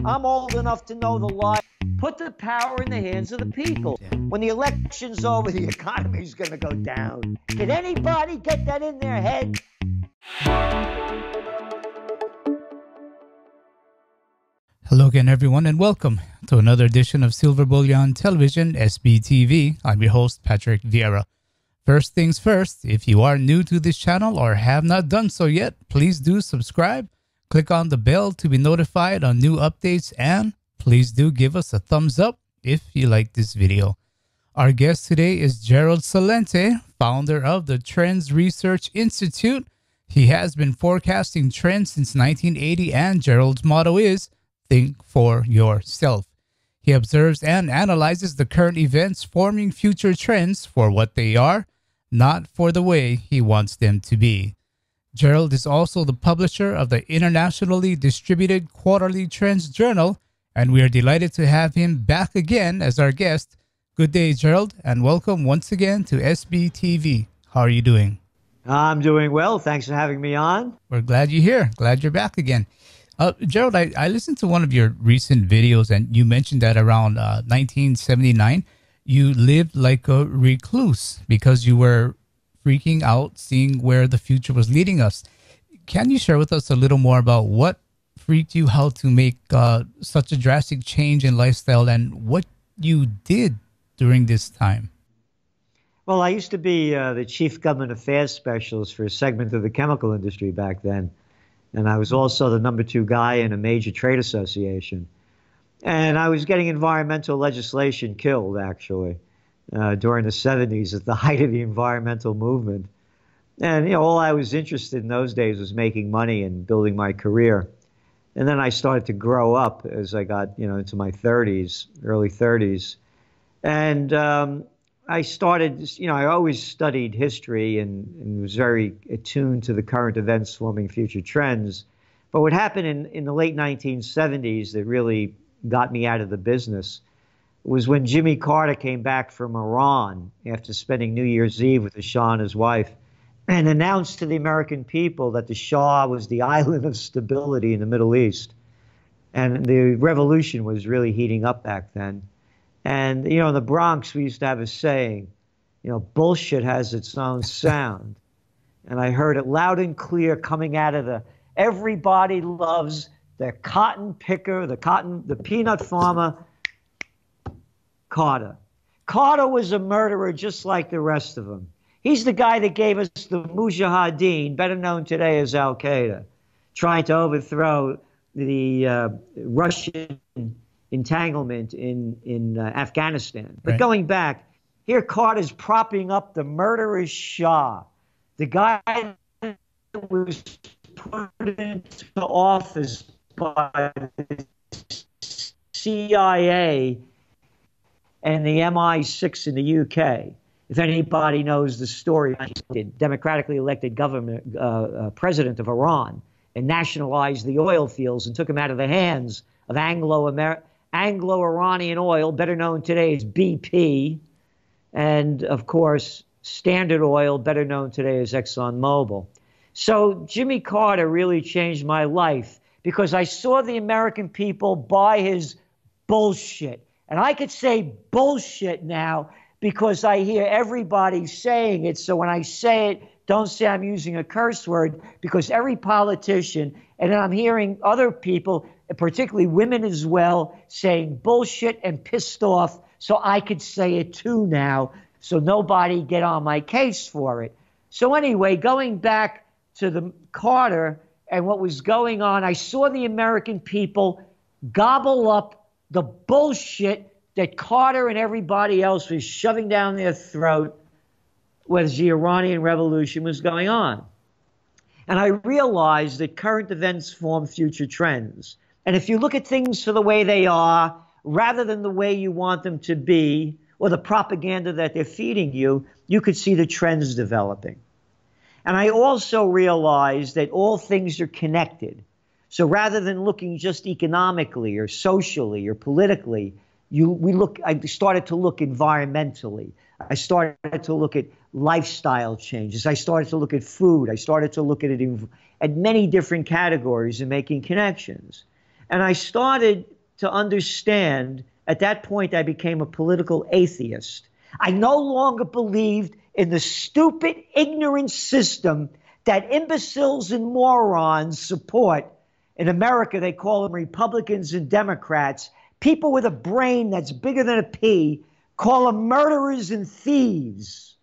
I'm old enough to know the lie. Put the power in the hands of the people. When the election's over, the economy's going to go down. Can anybody get that in their head? Hello again, everyone, and welcome to another edition of Silver Bullion Television, SBTV. I'm your host, Patrick Vieira. First things first, if you are new to this channel or have not done so yet, please do subscribe. Click on the bell to be notified on new updates, and please do give us a thumbs up if you like this video. Our guest today is Gerald Celente, founder of the Trends Research Institute. He has been forecasting trends since 1980, and Gerald's motto is, think for yourself. He observes and analyzes the current events, forming future trends for what they are, not for the way he wants them to be. Gerald is also the publisher of the internationally distributed Quarterly Trends Journal, and we are delighted to have him back again as our guest. Good day, Gerald, and welcome once again to SBTV. How are you doing? I'm doing well. Thanks for having me on. We're glad you're here. Glad you're back again. Gerald, I listened to one of your recent videos, and you mentioned that around 1979, you lived like a recluse because you were freaking out, seeing where the future was leading us. Can you share with us a little more about what freaked you out to make such a drastic change in lifestyle and what you did during this time? Well, I used to be the chief government affairs specialist for a segment of the chemical industry back then. And I was also the #2 guy in a major trade association. And I was getting environmental legislation killed, actually, during the 70s at the height of the environmental movement. And, you know, all I was interested in those days was making money and building my career. And then I started to grow up as I got, into my 30s, early 30s. And I started, I always studied history and was very attuned to the current events forming future trends. But what happened in the late 1970s that really got me out of the business was when Jimmy Carter came back from Iran after spending New Year's Eve with the Shah and his wife and announced to the American people that the Shah was the island of stability in the Middle East. And the revolution was really heating up back then. And, in the Bronx, we used to have a saying, bullshit has its own sound. And I heard it loud and clear coming out of everybody loves the cotton picker, the peanut farmer, Carter. Carter was a murderer just like the rest of them. He's the guy that gave us the Mujahideen, better known today as Al-Qaeda, trying to overthrow the Russian entanglement in Afghanistan. But going back, here Carter's propping up the murderous Shah, the guy that was put into office by the CIA and the MI6 in the UK. If anybody knows the story, the democratically elected president of Iran and nationalized the oil fields and took them out of the hands of Anglo-Iranian oil, better known today as BP, and, of course, Standard Oil, better known today as ExxonMobil. So Jimmy Carter really changed my life because I saw the American people buy his bullshit. And I could say bullshit now because I hear everybody saying it. So when I say it, don't say I'm using a curse word because every politician, and then I'm hearing other people, particularly women as well, saying bullshit and pissed off, so I could say it too now, so nobody get on my case for it. So anyway, going back to the Carter and what was going on, I saw the American people gobble up the bullshit that Carter and everybody else was shoving down their throat as the Iranian Revolution was going on. And I realized that current events form future trends. And if you look at things for the way they are, rather than the way you want them to be, or the propaganda that they're feeding you, you could see the trends developing. And I also realized that all things are connected. So rather than looking just economically or socially or politically, I started to look environmentally. I started to look at lifestyle changes. I started to look at food. I started to look at it at many different categories and making connections. And I started to understand, at that point, I became a political atheist. I no longer believed in the stupid, ignorant system that imbeciles and morons support. In America, they call them Republicans and Democrats. People with a brain that's bigger than a pea call them murderers and thieves.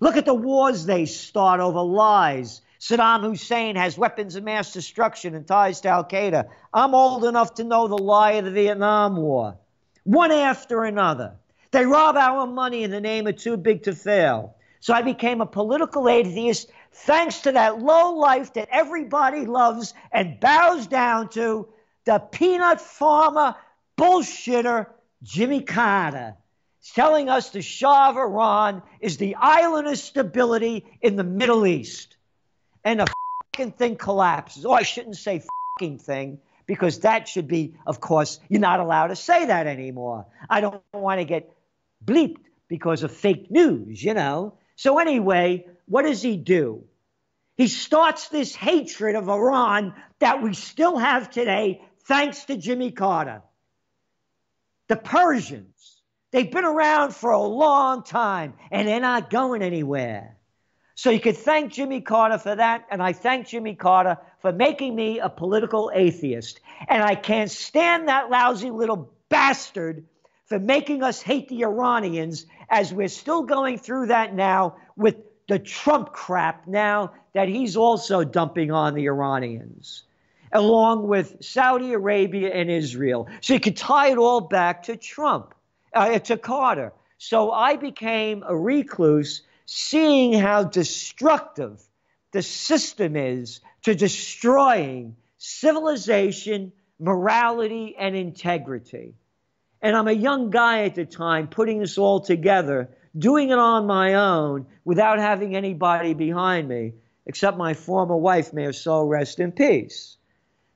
Look at the wars they start over lies. Saddam Hussein has weapons of mass destruction and ties to Al-Qaeda. I'm old enough to know the lie of the Vietnam War. One after another. They rob our money in the name of too big to fail. So I became a political atheist thanks to that low life that everybody loves and bows down to, the peanut farmer bullshitter Jimmy Carter. He's telling us the Shah of Iran is the island of stability in the Middle East. And the fucking thing collapses. Oh, I shouldn't say fucking thing, because that should be, of course, you're not allowed to say that anymore. I don't want to get bleeped because of fake news, you know. So anyway, what does he do? He starts this hatred of Iran that we still have today, thanks to Jimmy Carter. The Persians, they've been around for a long time, and they're not going anywhere. So you could thank Jimmy Carter for that, and I thank Jimmy Carter for making me a political atheist. And I can't stand that lousy little bastard for making us hate the Iranians, as we're still going through that now with the Trump crap now that he's also dumping on the Iranians, along with Saudi Arabia and Israel. So you could tie it all back to Trump, to Carter. So I became a recluse, seeing how destructive the system is to destroying civilization, morality, and integrity. And I'm a young guy at the time putting this all together, doing it on my own without having anybody behind me, except my former wife, may her soul rest in peace.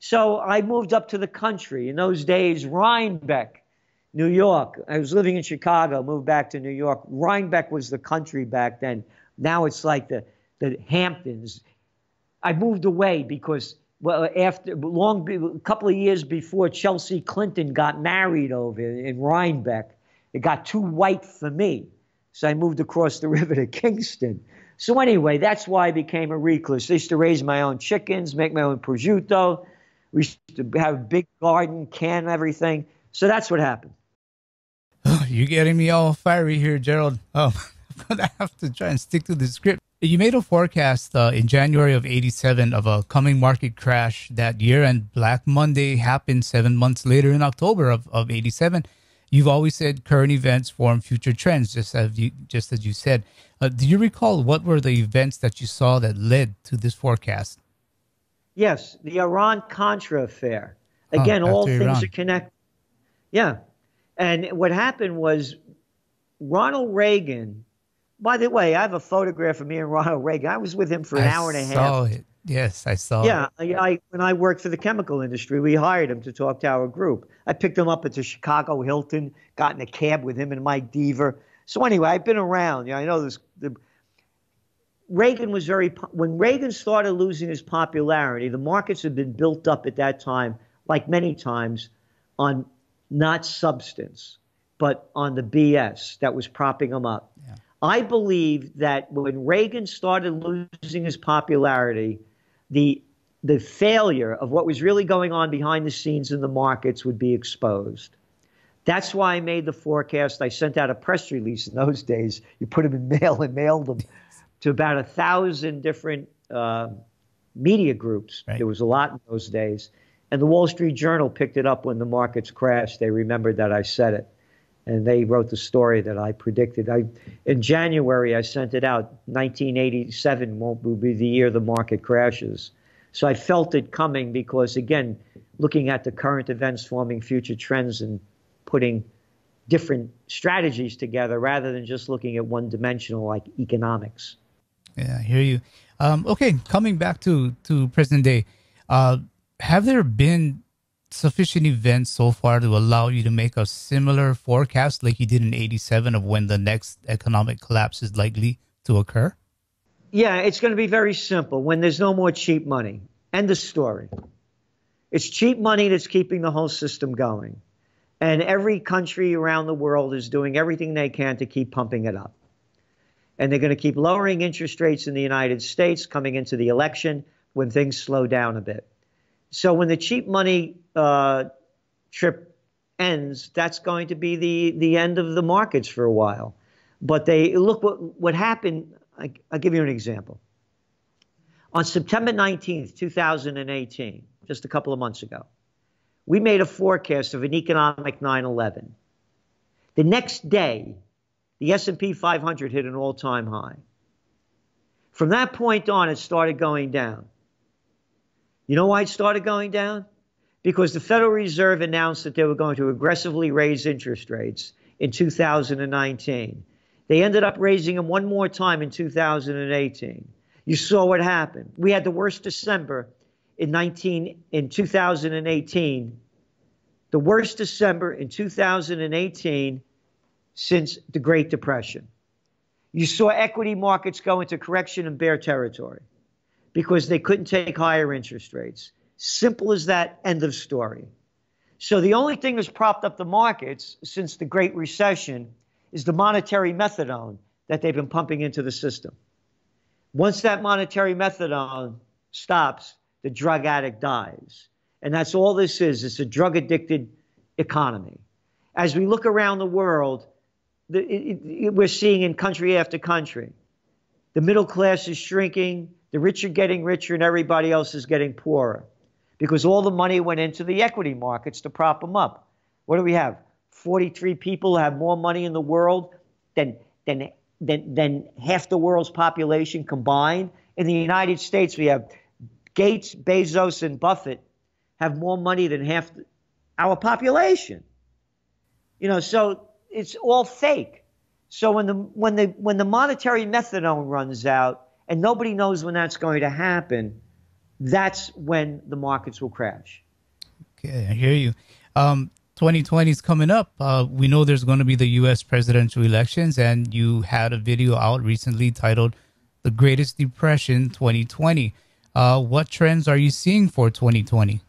So I moved up to the country. In those days, Rhinebeck, New York. I was living in Chicago, moved back to New York. Rhinebeck was the country back then. Now it's like the Hamptons. I moved away because, well, after a couple of years before Chelsea Clinton got married over in Rhinebeck, it got too white for me. So I moved across the river to Kingston. So anyway, that's why I became a recluse. I used to raise my own chickens, make my own prosciutto. We used to have a big garden, can everything. So that's what happened. Oh, you're getting me all fiery here, Gerald. I'm going to have to try and stick to the script. You made a forecast in January of 87 of a coming market crash that year, and Black Monday happened 7 months later in October of 87. You've always said current events form future trends, just as you said. Do you recall what were the events that you saw that led to this forecast? Yes, the Iran-Contra affair. Again, all things are connected. Yeah. And what happened was Ronald Reagan, by the way, I have a photograph of me and Ronald Reagan. I was with him for an hour and a half. I saw it. Yes, I saw it. Yeah, when I worked for the chemical industry, we hired him to talk to our group. I picked him up at the Chicago Hilton, got in a cab with him and Mike Deaver. So anyway, I've been around. I know this. Reagan was when Reagan started losing his popularity, the markets had been built up at that time, like many times, on not substance, but on the BS that was propping him up. Yeah. I believe that when Reagan started losing his popularity, the failure of what was really going on behind the scenes in the markets would be exposed. That's why I made the forecast. I sent out a press release in those days. You put them in mail and mailed them to about 1,000 different media groups. Right. There was a lot in those days. And the Wall Street Journal picked it up when the markets crashed. They remembered that I said it. And they wrote the story that I predicted. In January, I sent it out. 1987 will be the year the market crashes. So I felt it coming because, again, looking at the current events forming future trends and putting different strategies together rather than just looking at one dimensional like economics. Yeah, I hear you. Okay, coming back to present day, have there been sufficient events so far to allow you to make a similar forecast like you did in 87 of when the next economic collapse is likely to occur? Yeah, it's going to be very simple. When there's no more cheap money. End of story. It's cheap money that's keeping the whole system going. And every country around the world is doing everything they can to keep pumping it up. And they're going to keep lowering interest rates in the United States coming into the election when things slow down a bit. So when the cheap money trip ends, that's going to be the end of the markets for a while. But look what happened. I'll give you an example. On September 19th, 2018, just a couple of months ago, we made a forecast of an economic 9/11. The next day, the S&P 500 hit an all-time high. From that point on, it started going down. You know why it started going down? Because the Federal Reserve announced that they were going to aggressively raise interest rates in 2019. They ended up raising them one more time in 2018. You saw what happened. We had the worst December in 2018, the worst December in 2018 since the Great Depression. You saw equity markets go into correction and bear territory because they couldn't take higher interest rates. Simple as that, end of story. So the only thing that's propped up the markets since the Great Recession is the monetary methadone that they've been pumping into the system. Once that monetary methadone stops, the drug addict dies. And that's all this is. It's a drug-addicted economy. As we look around the world, we're seeing in country after country, the middle class is shrinking, the rich are getting richer, and everybody else is getting poorer because all the money went into the equity markets to prop them up. What do we have? 43 people have more money in the world than half the world's population combined. In the United States, we have Gates, Bezos, and Buffett have more money than half our population. You know, so it's all fake. So when the monetary methadone runs out and nobody knows when that's going to happen, that's when the markets will crash. Okay, I hear you. 2020 is coming up. We know there's going to be the U.S. presidential elections, and you had a video out recently titled "The Greatest Depression 2020." What trends are you seeing for 2020?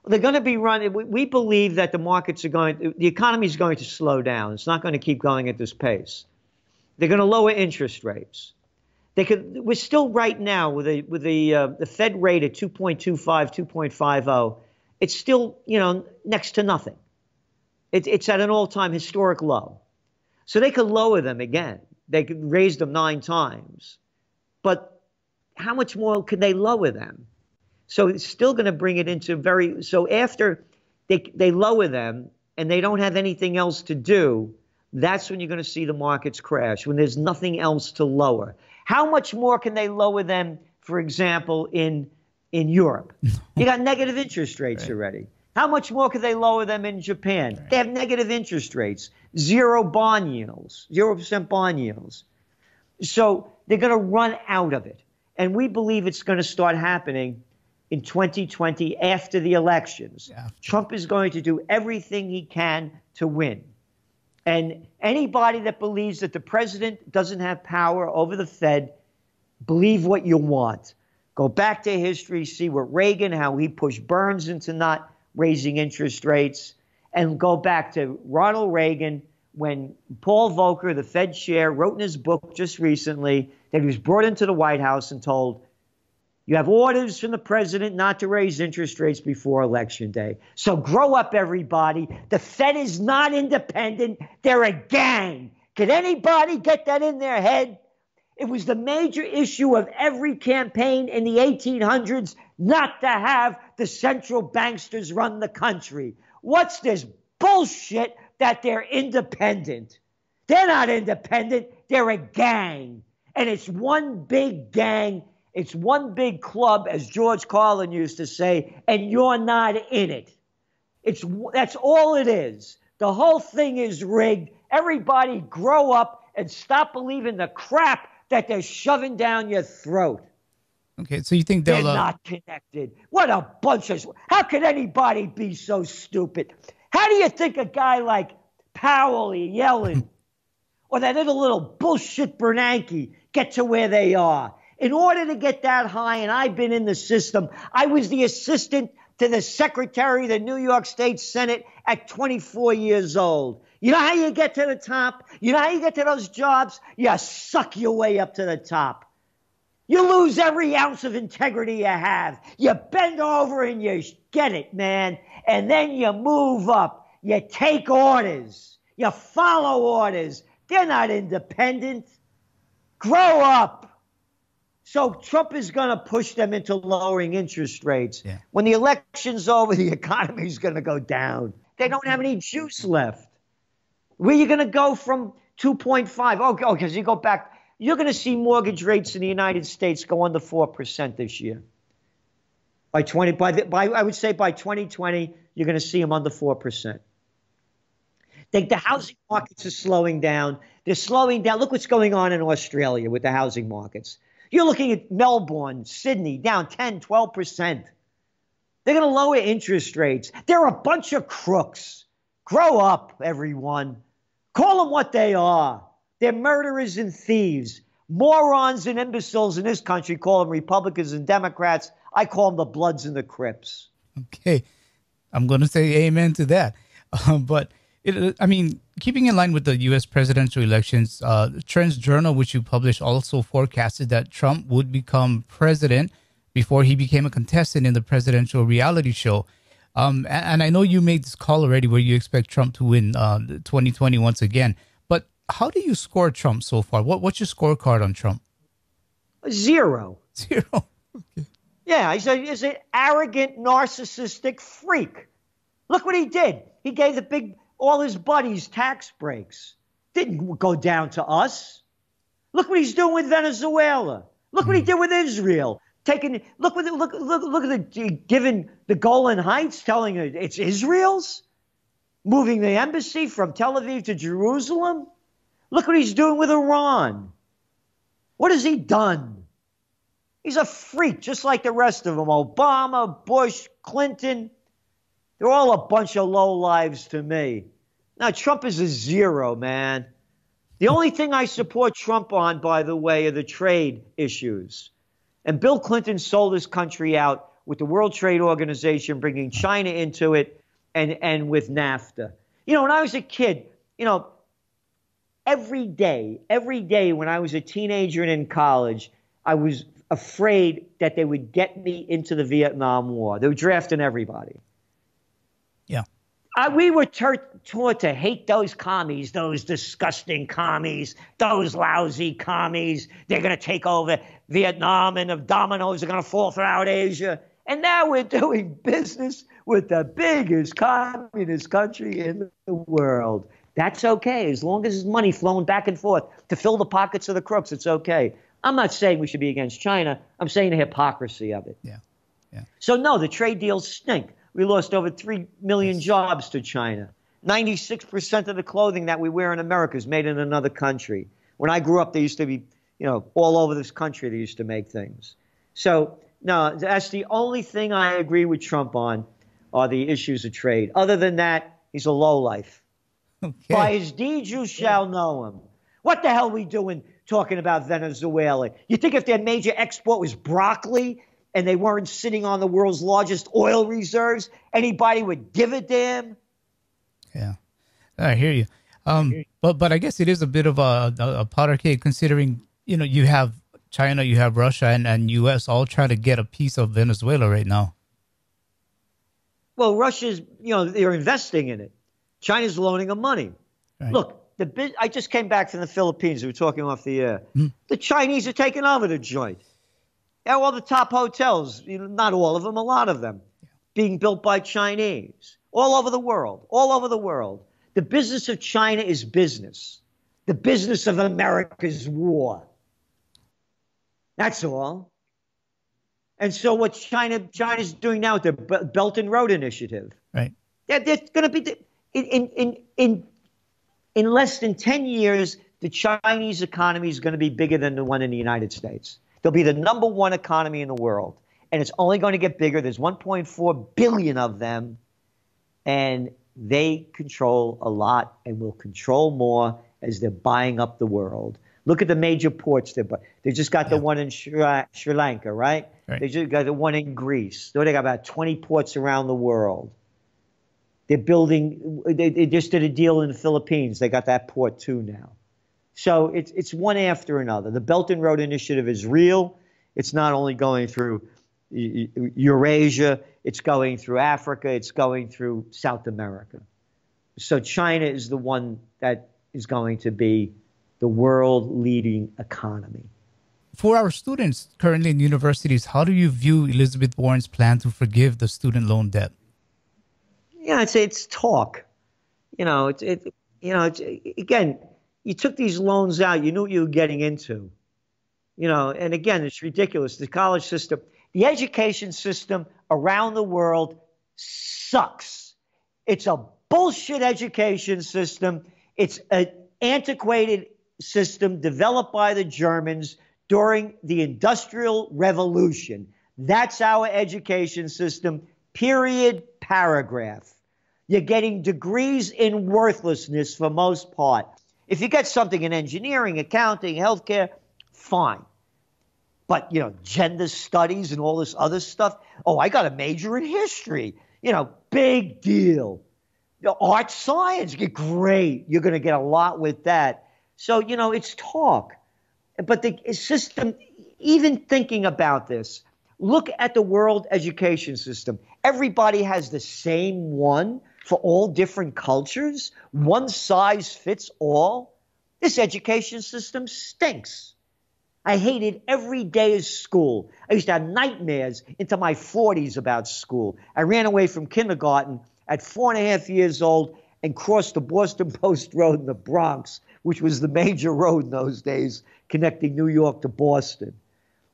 They're going to be running. We believe that the economy is going to slow down. It's not going to keep going at this pace. They're going to lower interest rates. We're still right now with the Fed rate at 2.25, 2.50. It's still, next to nothing. It's at an all-time historic low. So they could lower them again. They could raise them 9 times. But how much more could they lower them? So it's still going to bring it into so after they lower them and they don't have anything else to do, that's when you're going to see the markets crash, when there's nothing else to lower. How much more can they lower them, for example, in Europe? You got negative interest rates already. How much more could they lower them in Japan? Right. They have negative interest rates, 0% bond yields. So they're going to run out of it. And we believe it's going to start happening in 2020 after the elections. Yeah. Trump is going to do everything he can to win. And anybody that believes that the president doesn't have power over the Fed, believe what you want. Go back to history, see what Reagan, how he pushed Burns into not raising interest rates, and go back to Ronald Reagan when Paul Volcker, the Fed chair, wrote in his book just recently that he was brought into the White House and told, you have orders from the president not to raise interest rates before Election Day. So grow up, everybody. The Fed is not independent. They're a gang. Can anybody get that in their head? It was the major issue of every campaign in the 1800s not to have the central banksters run the country. What's this bullshit that they're independent? They're not independent. They're a gang. And it's one big gang. It's one big club, as George Carlin used to say, and you're not in it. That's all it is. The whole thing is rigged. Everybody grow up and stop believing the crap that they're shoving down your throat. Okay, so you think they're not connected. What a bunch of... How could anybody be so stupid? How do you think a guy like Powell, Yellen, or that little bullshit Bernanke get to where they are? In order to get that high, and I've been in the system, I was the assistant to the secretary of the New York State Senate at 24 years old. You know how you get to the top? You know how you get to those jobs? You suck your way up to the top. You lose every ounce of integrity you have. You bend over and you get it, man. And then you move up. You take orders. You follow orders. They're not independent. Grow up. So Trump is going to push them into lowering interest rates. Yeah. When the election's over, the economy is going to go down. They don't have any juice left. Where are you going to go from 2.5? Oh, because you go back. You're going to see mortgage rates in the United States go under 4% this year. I would say by 2020, you're going to see them under 4%. The housing markets are slowing down. They're slowing down. Look what's going on in Australia with the housing markets. You're looking at Melbourne, Sydney, down 10, 12%. They're going to lower interest rates. They're a bunch of crooks. Grow up, everyone. Call them what they are. They're murderers and thieves. Morons and imbeciles in this country call them Republicans and Democrats. I call them the Bloods and the Crips. Okay. I'm going to say amen to that. But, keeping in line with the U.S. presidential elections, Trends Journal, which you published, also forecasted that Trump would become president before he became a contestant in the presidential reality show. And I know you made this call already where you expect Trump to win 2020 once again. But how do you score Trump so far? What's your scorecard on Trump? 0. 0. Okay. Yeah, he's an arrogant, narcissistic freak. Look what he did. He gave all his buddies tax breaks. Didn't go down to us. Look what he's doing with Venezuela. Look what he did with Israel. Giving the Golan Heights, telling it it's Israel's, moving the embassy from Tel Aviv to Jerusalem. Look what he's doing with Iran. What has he done? He's a freak, just like the rest of them. Obama, Bush, Clinton. They're all a bunch of lowlives to me. Now, Trump is a 0, man. The only thing I support Trump on, by the way, are the trade issues. And Bill Clinton sold his country out with the World Trade Organization, bringing China into it, and with NAFTA. When I was a kid, every day when I was a teenager and in college, I was afraid that they would get me into the Vietnam War. They were drafting everybody. Yeah. We were taught to hate those commies, those disgusting commies, those lousy commies. They're going to take over Vietnam and the dominoes are going to fall throughout Asia. And now we're doing business with the biggest communist country in the world. That's okay. As long as there's money flowing back and forth to fill the pockets of the crooks, it's okay. I'm not saying we should be against China. I'm saying the hypocrisy of it. Yeah. So, no, the trade deals stink. We lost over 3 million jobs to China. 96% of the clothing that we wear in America is made in another country. When I grew up, they used to be, all over this country, they used to make things. So, no, that's the only thing I agree with Trump on are the issues of trade. Other than that, he's a lowlife. Okay. By his deeds, you shall know him. What the hell are we doing talking about Venezuela? You think if their major export was broccoli and they weren't sitting on the world's largest oil reserves, anybody would give a damn? Yeah, I hear you. But I guess it is a bit of a powder keg considering, you have China, you have Russia, and U.S. all trying to get a piece of Venezuela right now. Well, Russia's, they're investing in it. China's loaning them money. Right. Look, I just came back from the Philippines. We were talking off the air. The Chinese are taking over the joint. All the top hotels, not all of them, a lot of them, being built by Chinese all over the world, The business of China is business. The business of America is war. That's all. And so what China's doing now with their Belt and Road Initiative. Right. They're going to be in less than 10 years, the Chinese economy is going to be bigger than the one in the United States. They'll be the number one economy in the world. And it's only going to get bigger. There's 1.4 billion of them. And they control a lot and will control more as they're buying up the world. Look at the major ports. They just got the one in Sri Lanka, right? They just got the one in Greece. They got about 20 ports around the world. They're building, they just did a deal in the Philippines. They got that port too now. So it's one after another. The Belt and Road Initiative is real. It's not only going through Eurasia, it's going through Africa, it's going through South America. So China is the one that is going to be the world-leading economy. For our students currently in universities, how do you view Elizabeth Warren's plan to forgive the student loan debt? Yeah, I'd say it's talk. Again, you took these loans out. You knew what you were getting into. And again, it's ridiculous. The college system, the education system around the world sucks. It's a bullshit education system. It's an antiquated system developed by the Germans during the Industrial Revolution. That's our education system, period, paragraph. You're getting degrees in worthlessness for most part. If you get something in engineering, accounting, healthcare, fine. But, gender studies and all this other stuff, oh, I got a major in history. Big deal. Art science, great. You're going to get a lot with that. So, it's talk. But the system, even thinking about this, look at the world education system. Everybody has the same one for all different cultures. One size fits all. This education system stinks. I hated every day of school. I used to have nightmares into my 40s about school. I ran away from kindergarten at 4.5 years old and crossed the Boston Post Road in the Bronx, which was the major road in those days connecting New York to Boston.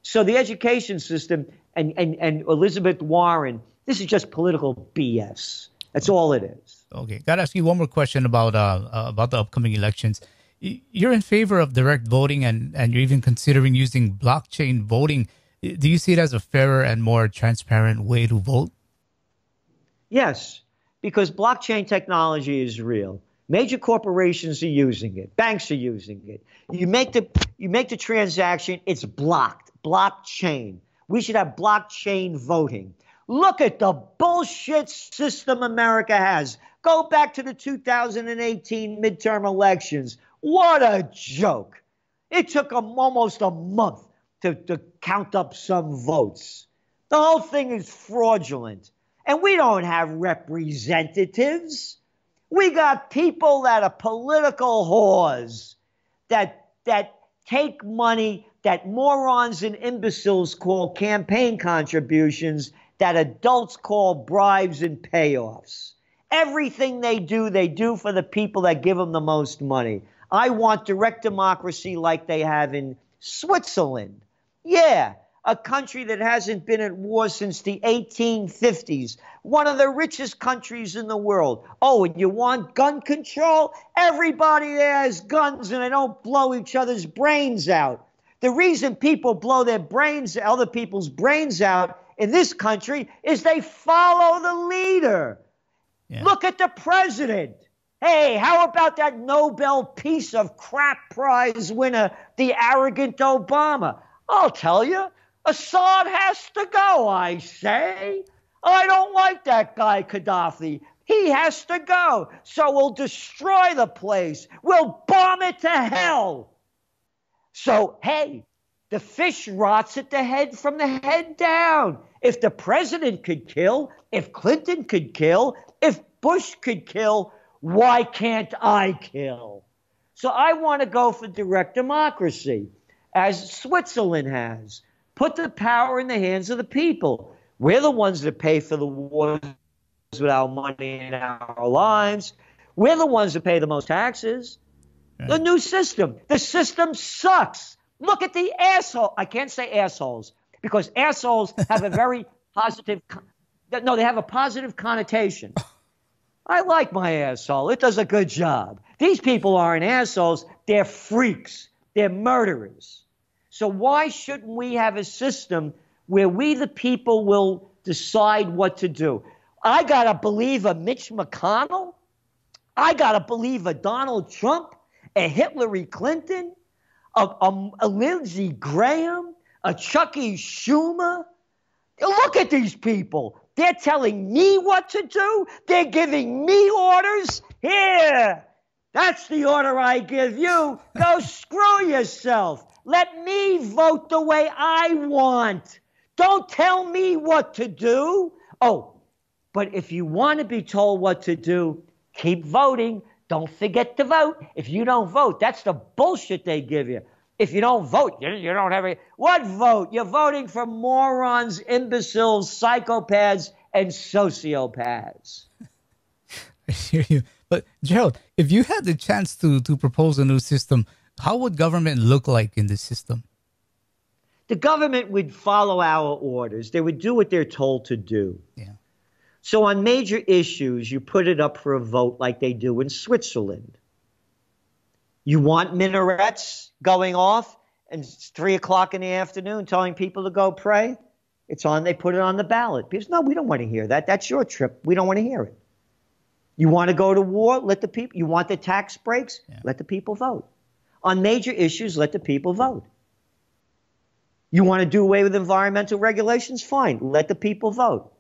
So the education system and Elizabeth Warren, this is just political BS. That's all it is. Okay. Got to ask you one more question about the upcoming elections. You're in favor of direct voting and you're even considering using blockchain voting. Do you see it as a fairer and more transparent way to vote? Yes, because blockchain technology is real. Major corporations are using it. Banks are using it. You make the transaction, it's blocked. Blockchain. We should have blockchain voting. Look at the bullshit system America has. Go back to the 2018 midterm elections. What a joke. It took them almost a month to count up some votes. The whole thing is fraudulent. And we don't have representatives. We got people that are political whores, that take money that morons and imbeciles call campaign contributions, that adults call bribes and payoffs. Everything they do for the people that give them the most money. I want direct democracy like they have in Switzerland. Yeah, a country that hasn't been at war since the 1850s. One of the richest countries in the world. Oh, and you want gun control? Everybody there has guns and they don't blow each other's brains out. The reason people blow other people's brains out in this country is they follow the leader. Yeah. Look at the president. Hey, how about that Nobel piece of crap prize winner, the arrogant Obama? I'll tell you, Assad has to go, I say. I don't like that guy, Gaddafi. He has to go. So we'll destroy the place. We'll bomb it to hell. So, hey, the fish rots at the head from the head down. If the president could kill, if Clinton could kill, if Bush could kill, why can't I kill? So I want to go for direct democracy, as Switzerland has. Put the power in the hands of the people. We're the ones that pay for the wars with our money and our lives. We're the ones that pay the most taxes. Okay. The new system. The system sucks. Look at the asshole. I can't say assholes because assholes have a very positive. No, they have a positive connotation. I like my asshole. It does a good job. These people aren't assholes. They're freaks. They're murderers. So why shouldn't we have a system where we, the people, will decide what to do? I got to believe a Mitch McConnell. I got to believe a Donald Trump, a Hillary Clinton. a Lindsey Graham, a Chucky Schumer. Look at these people. They're telling me what to do. They're giving me orders. Here, that's the order I give you. Go screw yourself. Let me vote the way I want. Don't tell me what to do. Oh, but if you want to be told what to do, keep voting. Don't forget to vote. If you don't vote, that's the bullshit they give you. If you don't vote, you don't have what vote? You're voting for morons, imbeciles, psychopaths, and sociopaths. I hear you. But Gerald, if you had the chance to propose a new system, how would government look like in this system? The government would follow our orders. They would do what they're told to do. Yeah. So on major issues, you put it up for a vote like they do in Switzerland. You want minarets going off and it's 3 o'clock in the afternoon telling people to go pray? It's on, they put it on the ballot. People say, no, we don't want to hear that. That's your trip. We don't want to hear it. You want to go to war? Let the people, you want the tax breaks? Yeah. Let the people vote. On major issues, let the people vote. You want to do away with environmental regulations? Fine. Let the people vote.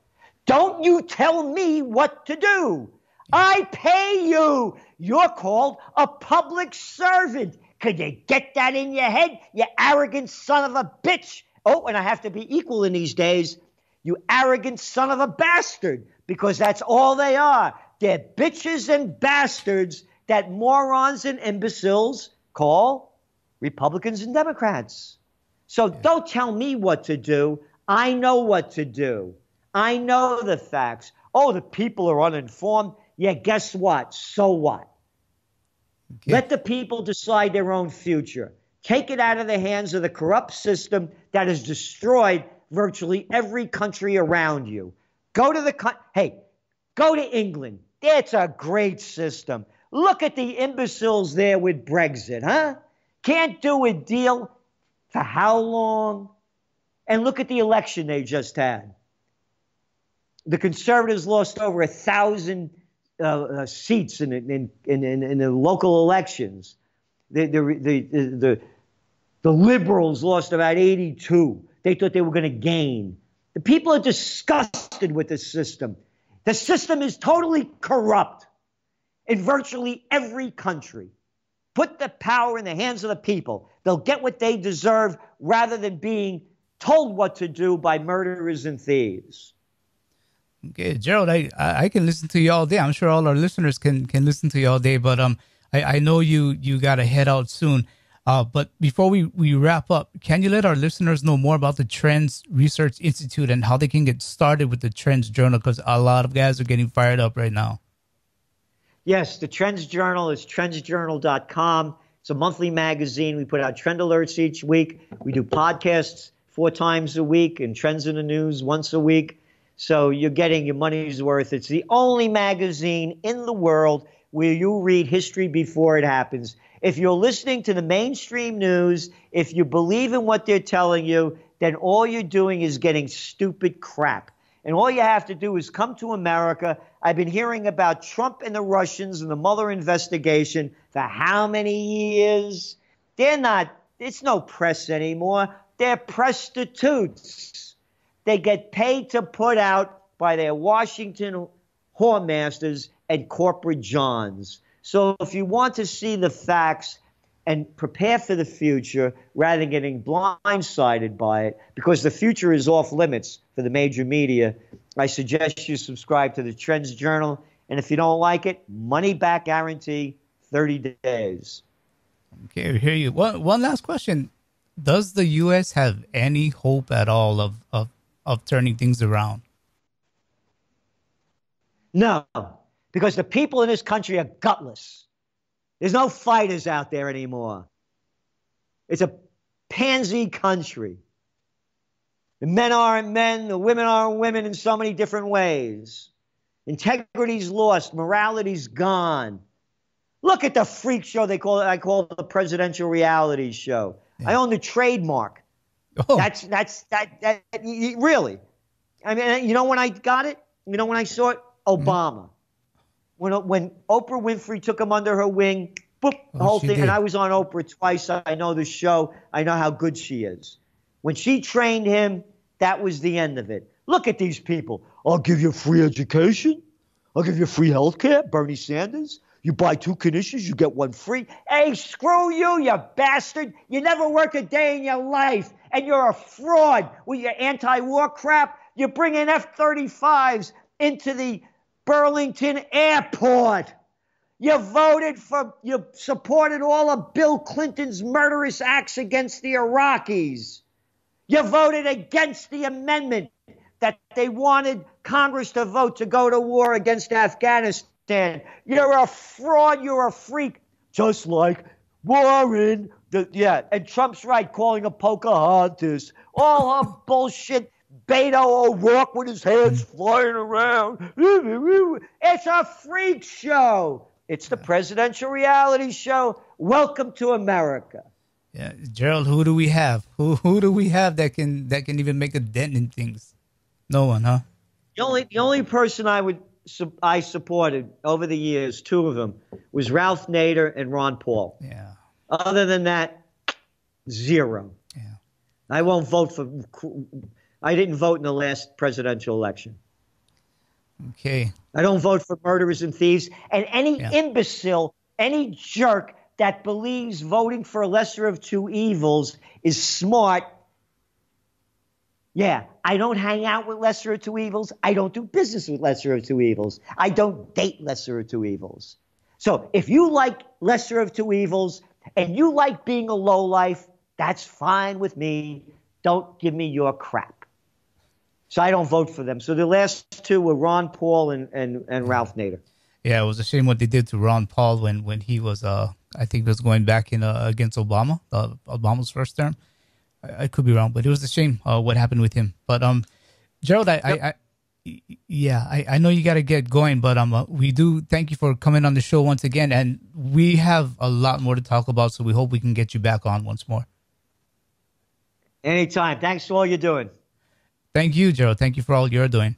Don't you tell me what to do. I pay you. You're called a public servant. Could you get that in your head, you arrogant son of a bitch? Oh, and I have to be equal in these days. You arrogant son of a bastard, because that's all they are. They're bitches and bastards that morons and imbeciles call Republicans and Democrats. So don't tell me what to do. I know what to do. I know the facts. Oh, the people are uninformed. Yeah, guess what? So what? Okay. Let the people decide their own future. Take it out of the hands of the corrupt system that has destroyed virtually every country around you. Go to England. It's a great system. Look at the imbeciles there with Brexit, huh? Can't do a deal for how long? And look at the election they just had. The Conservatives lost over 1,000 seats in the local elections. The Liberals lost about 82. They thought they were going to gain. The people are disgusted with the system. The system is totally corrupt in virtually every country. Put the power in the hands of the people. They'll get what they deserve rather than being told what to do by murderers and thieves. Okay, Gerald, I can listen to you all day. I'm sure all our listeners can listen to you all day, but I know you got to head out soon. But before we wrap up, can you let our listeners know more about the Trends Research Institute and how they can get started with the Trends Journal? Because a lot of guys are getting fired up right now. Yes, the Trends Journal is trendsjournal.com. It's a monthly magazine. We put out trend alerts each week. We do podcasts 4 times a week and Trends in the News once a week. So you're getting your money's worth. It's the only magazine in the world where you read history before it happens. If you're listening to the mainstream news, if you believe in what they're telling you, then all you're doing is getting stupid crap. And all you have to do is come to America. I've been hearing about Trump and the Russians and the Mueller investigation for how many years? It's no press anymore. They're prostitutes. They get paid to put out by their Washington whoremasters and corporate johns. So if you want to see the facts and prepare for the future rather than getting blindsided by it, because the future is off limits for the major media, I suggest you subscribe to the Trends Journal. And if you don't like it, money back guarantee, 30 days. Okay, I hear you. One last question. Does the U.S. have any hope at all of turning things around? No, because the people in this country are gutless. There's no fighters out there anymore. It's a pansy country. The men aren't men, the women aren't women in so many different ways. Integrity's lost, morality's gone. Look at the freak show I call the presidential reality show. Yeah. I own the trademark. Oh. That's really. I mean, you know when I got it? You know when I saw it? Obama. Mm-hmm. When Oprah Winfrey took him under her wing, Boop, the whole she thing. did. And I was on Oprah twice. I know the show. I know how good she is. When she trained him, that was the end of it. Look at these people. I'll give you free education. I'll give you free health care. Bernie Sanders. You buy 2 conditions, you get 1 free. Hey, screw you, you bastard. You never work a day in your life, and you're a fraud with your anti-war crap. You're bringing F-35s into the Burlington airport. You supported all of Bill Clinton's murderous acts against the Iraqis. You voted against the amendment that they wanted Congress to vote to go to war against Afghanistan. You're a fraud. You're a freak. Just like Warren. And Trump's right, calling a Pocahontas. All her bullshit. Beto O'Rourke with his hands flying around. It's a freak show. It's the presidential reality show. Welcome to America. Yeah, Gerald, who do we have? Who do we have that can even make a dent in things? No one, huh? The only person I supported over the years, 2 of them, was Ralph Nader and Ron Paul. Yeah. Other than that, 0. Yeah. I won't vote for. I didn't vote in the last presidential election. Okay. I don't vote for murderers and thieves. And any imbecile, any jerk that believes voting for a lesser of 2 evils is smart. Yeah, I don't hang out with lesser of 2 evils. I don't do business with lesser of 2 evils. I don't date lesser of 2 evils. So if you like lesser of 2 evils and you like being a lowlife, that's fine with me. Don't give me your crap. So I don't vote for them. So the last 2 were Ron Paul and Ralph Nader. Yeah, it was a shame what they did to Ron Paul when he was, I think, was going back in against Obama, Obama's first term. I could be wrong, but it was a shame what happened with him. But Gerald, I know you got to get going, but we do thank you for coming on the show once again, and we have a lot more to talk about, so we hope we can get you back on once more. Anytime. Thanks for all you're doing. Thank you, Gerald. Thank you for all you're doing.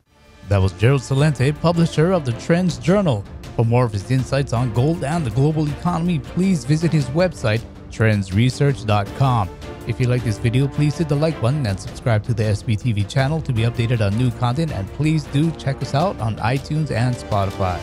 That was Gerald Celente, publisher of the Trends Journal. For more of his insights on gold and the global economy, please visit his website, trendsresearch.com. If you like this video, please hit the like button and subscribe to the SBTV channel to be updated on new content. And please do check us out on iTunes and Spotify.